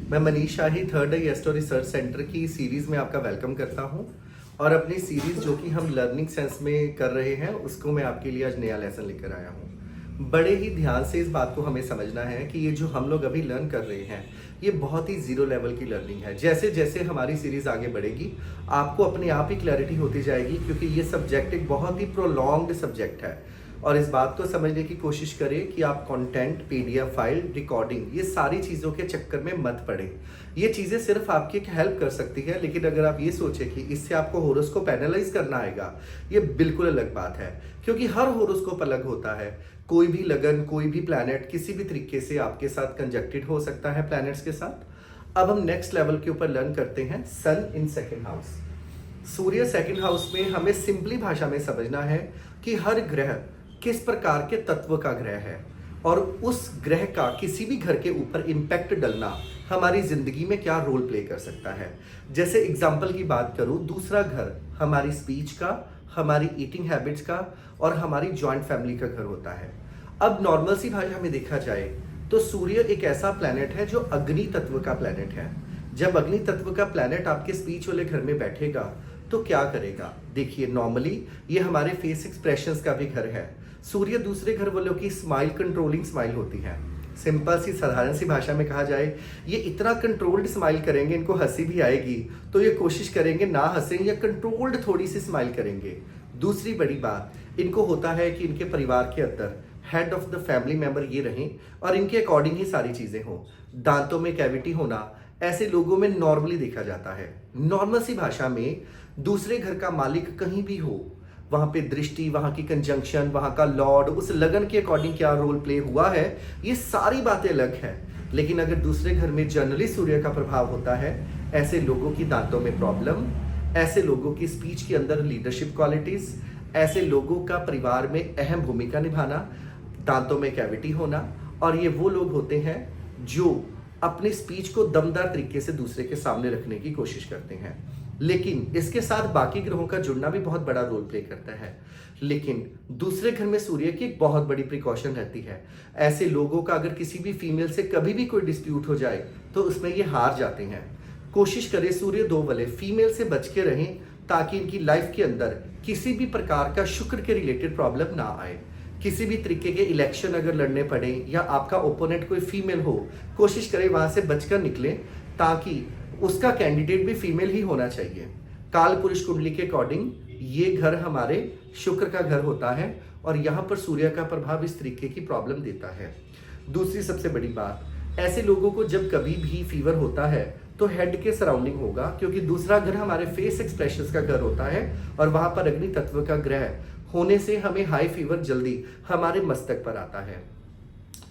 मैं मनीष शाही थर्ड आई astro research centre की series में आपका वेलकम करता हूं और अपनी सीरीज़ जो कि हम लर्निंग सेंस में कर रहे हैं उसको मैं आपके लिए आज नया लेसन लेकर आया हूं। बड़े ही ध्यान से इस बात को हमें समझना है कि ये जो हम लोग अभी लर्न कर रहे हैं ये बहुत ही ज़ीरो लेवल की लर्निंग है। जैसे जैसे हमारी सीरीज़ आगे बढ़ेगी आपको अपने आप ही क्लैरिटी होती जाएगी, क्योंकि ये सब्जेक्ट एक बहुत ही प्रोलॉन्ग्ड सब्जेक्ट है। और इस बात को समझने की कोशिश करें कि आप कंटेंट, पीडीएफ फाइल, रिकॉर्डिंग, ये सारी चीज़ों के चक्कर में मत पड़े। ये चीज़ें सिर्फ आपकी एक हेल्प कर सकती है, लेकिन अगर आप ये सोचें कि इससे आपको होरोस्कोप एनालाइज करना आएगा, ये बिल्कुल अलग बात है। क्योंकि हर होरोस्कोप अलग होता है। कोई भी लगन, कोई भी प्लैनेट किसी भी तरीके से आपके साथ कंजक्टेड हो सकता है प्लैनेट्स के साथ। अब हम नेक्स्ट लेवल के ऊपर लर्न करते हैं सन इन सेकेंड हाउस। सूर्य सेकेंड हाउस में हमें सिंपली भाषा में समझना है कि हर ग्रह किस प्रकार के तत्व का ग्रह है और उस ग्रह का किसी भी घर के ऊपर इम्पैक्ट डलना हमारी जिंदगी में क्या रोल प्ले कर सकता है। जैसे एग्जाम्पल की बात करूं, दूसरा घर हमारी स्पीच का, हमारी ईटिंग हैबिट्स का और हमारी जॉइंट फैमिली का घर होता है। अब नॉर्मल सी भाषा में देखा जाए तो सूर्य एक ऐसा प्लैनेट है जो अग्नि तत्व का प्लैनेट है। जब अग्नि तत्व का प्लैनेट आपके स्पीच वाले घर में बैठेगा तो क्या करेगा? देखिए, नॉर्मली ये हमारे फेस एक्सप्रेशंस का भी घर है। सूर्य दूसरे घर वालों की स्माइल कंट्रोलिंग स्माइल होती है। सिंपल सी साधारण सी भाषा में कहा जाए, ये इतना कंट्रोल्ड स्माइल करेंगे, इनको हंसी भी आएगी तो ये कोशिश करेंगे ना हंसें या कंट्रोल्ड थोड़ी सी स्माइल करेंगे। दूसरी बड़ी बात, इनको होता है कि इनके परिवार के अंदर head of the family member ये रहें और इनके अकॉर्डिंग ही सारी चीज़ें हों। दांतों में कैविटी होना ऐसे लोगों में नॉर्मली देखा जाता है। नॉर्मल सी भाषा में दूसरे घर का मालिक कहीं भी हो, वहां पे दृष्टि, वहां की कंजंक्शन, वहां का लॉर्ड, उस लगन के अकॉर्डिंग क्या रोल प्ले हुआ है, ये सारी बातें अलग हैं। लेकिन अगर दूसरे घर में जनरली सूर्य का प्रभाव होता है, ऐसे लोगों की दांतों में प्रॉब्लम, ऐसे लोगों की स्पीच के अंदर लीडरशिप क्वालिटीज, ऐसे लोगों का परिवार में अहम भूमिका निभाना, दांतों में कैविटी होना, और ये वो लोग होते हैं जो अपनी स्पीच को दमदार तरीके से दूसरे के सामने रखने की कोशिश करते हैं। लेकिन इसके साथ बाकी ग्रहों का जुड़ना भी बहुत बड़ा रोल प्ले करता है। लेकिन दूसरे घर में सूर्य की एक बहुत बड़ी प्रिकॉशन रहती है। ऐसे लोगों का अगर किसी भी फीमेल से कभी भी कोई डिस्प्यूट हो जाए तो उसमें ये हार जाते हैं। कोशिश करें सूर्य दो वाले फीमेल से बच के रहें, ताकि इनकी लाइफ के अंदर किसी भी प्रकार का शुक्र के रिलेटेड प्रॉब्लम ना आए। किसी भी तरीके के इलेक्शन अगर लड़ने पड़े या आपका ओपोनेंट कोई फीमेल हो, कोशिश करें वहां से बचकर निकले, ताकि उसका कैंडिडेट भी फीमेल ही होना चाहिए। काल पुरुष कुंडली के अकॉर्डिंग ये घर हमारे शुक्र का घर होता है और यहाँ पर सूर्य का प्रभाव इस तरीके की प्रॉब्लम देता है। दूसरी सबसे बड़ी बात, ऐसे लोगों को जब कभी भी फीवर होता है तो हेड के सराउंडिंग होगा, क्योंकि दूसरा घर हमारे फेस एक्सप्रेशंस का घर होता है और वहां पर अग्नि तत्व का ग्रह होने से हमें हाई फीवर जल्दी हमारे मस्तक पर आता है।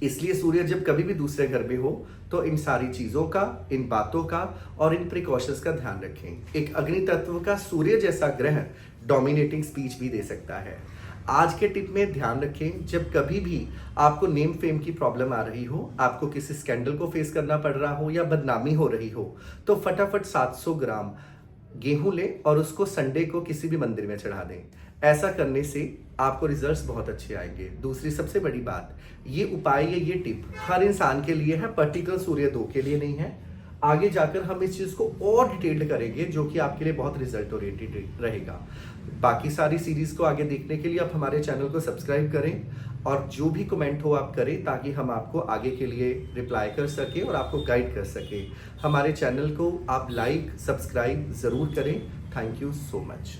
इसलिए सूर्य जब कभी भी दूसरे घर में हो तो इन सारी चीजों का, इन बातों का और इन प्रिकॉशंस का ध्यान रखें। एक अग्नि तत्व का सूर्य जैसा ग्रह डोमिनेटिंग स्पीच भी दे सकता है। आज के टिप में ध्यान रखें, जब कभी भी आपको नेम फेम की प्रॉब्लम आ रही हो, आपको किसी स्कैंडल को फेस करना पड़ रहा हो या बदनामी हो रही हो, तो फटाफट 700 ग्राम गेहूं लें और उसको संडे को किसी भी मंदिर में चढ़ा दें। ऐसा करने से आपको रिजल्ट्स बहुत अच्छे आएंगे। दूसरी सबसे बड़ी बात, ये उपाय ये टिप हर इंसान के लिए है, पर्टिकुलर सूर्य 2 के लिए नहीं है। आगे जाकर हम इस चीज को और डिटेल्ड करेंगे जो कि आपके लिए बहुत रिजल्ट ओरिएंटेड रहेगा। बाकी सारी सीरीज को आगे देखने के लिए आप हमारे चैनल को सब्सक्राइब करें और जो भी कमेंट हो आप करें, ताकि हम आपको आगे के लिए रिप्लाई कर सके और आपको गाइड कर सके। हमारे चैनल को आप लाइक, सब्सक्राइब जरूर करें। Thank you so much.